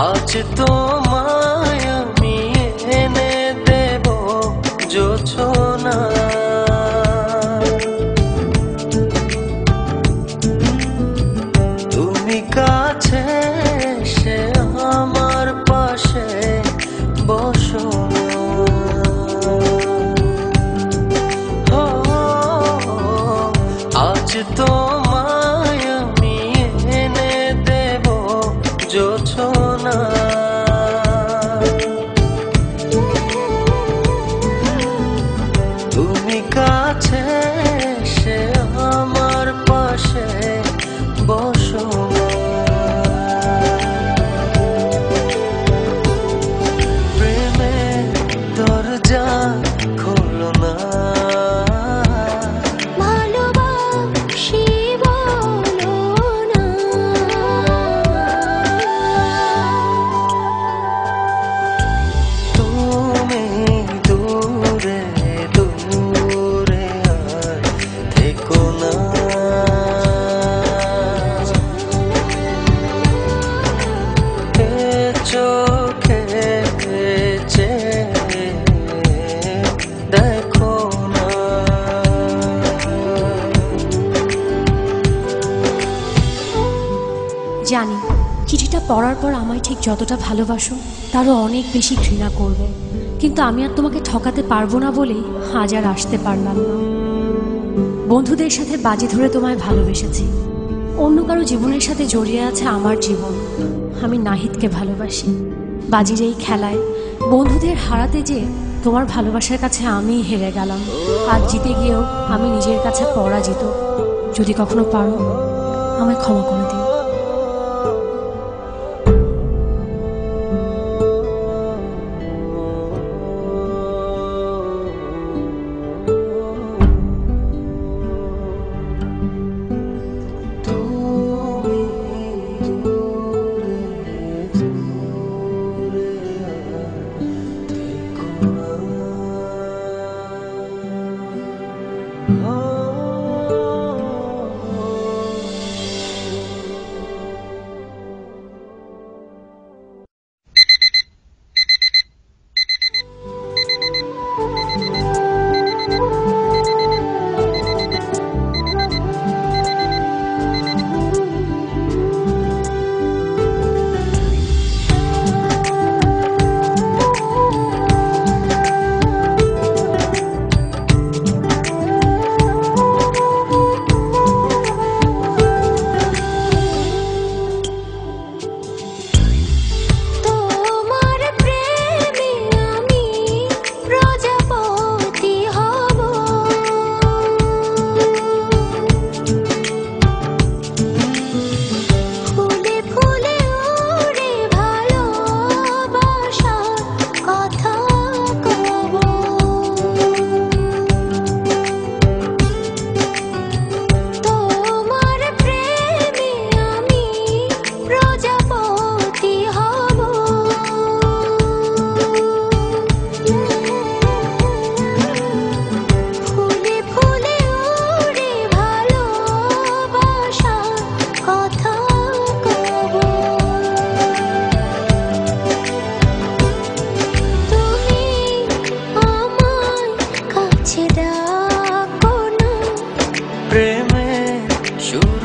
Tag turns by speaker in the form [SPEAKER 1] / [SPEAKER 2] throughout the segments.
[SPEAKER 1] আজ তোমায় আমি এনে দেব জোছনা, তুমি কাছে এসে আমার পাশে বসো। আজ তোমায় আমি এনে দেব জোছনা, তুমি কাছে এসে আমার পাশে বসো। প্রেমের দরজা খোলো না,
[SPEAKER 2] ভালোবাসি বলো না,
[SPEAKER 1] তুমি দূরে দূরে আর থেকো না। চোখে চেয়ে দেখো না।
[SPEAKER 3] জানি চিঠিটা পড়ার পর আমায় ঠিক যতটা ভালোবাসো তারও অনেক বেশি ঘৃণা করবে, কিন্তু আমি আর তোমাকে ঠকাতে পারবো না বলেই আজ আর আসতে পারলাম না। বন্ধুদের সাথে বাজি ধরে তোমায় ভালোবেসেছি, অন্য কারো জীবনের সাথে জড়িয়ে আছে আমার জীবন। আমি নাহিদকে ভালোবাসি। বাজির এই খেলায় বন্ধুদের হারাতে যেয়ে তোমার ভালোবাসার কাছে আমি হেরে গেলাম। আজ জিতে গিয়েও আমি নিজের কাছে পরাজিত। যদি কখনো পারো আমায় ক্ষমা করে দিও।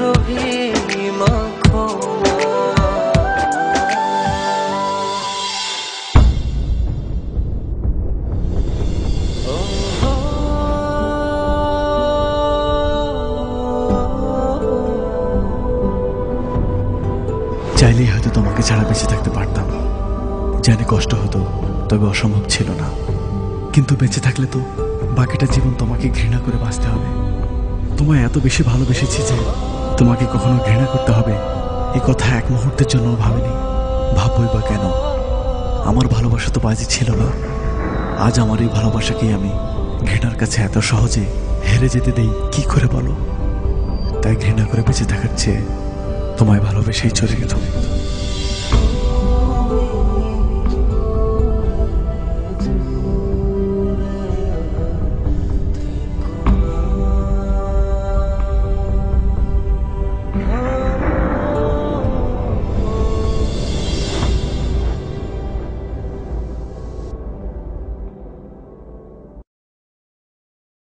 [SPEAKER 1] সুরভি মাখো না।
[SPEAKER 4] চাইলেই হয়তো তোমাকে ছাড়া বেঁচে থাকতে পারতাম, জানি কষ্ট হতো, তবে অসম্ভব ছিল না। কিন্তু বেঁচে থাকলে তো বাকিটা জীবন তোমাকে ঘৃণা করে বাঁচতে হবে। তোমায় এত বেশি ভালোবেসেছি যে তোমাকে কখনো ঘৃণা করতে হবে এই কথা এক মুহূর্তের জন্য ভাবিনি। ভাববই বা কেন? আমার ভালোবাসা তো বাজি ছিল না। আজ আমার এই ভালোবাসাকেই আমি ঘৃণার কাছে এত সহজে হেরে যেতে দেই কি করে বলো? তাই ঘৃণা করে বেঁচে থাকার চেয়ে তোমায় ভালোবেসেই চলে গেলাম।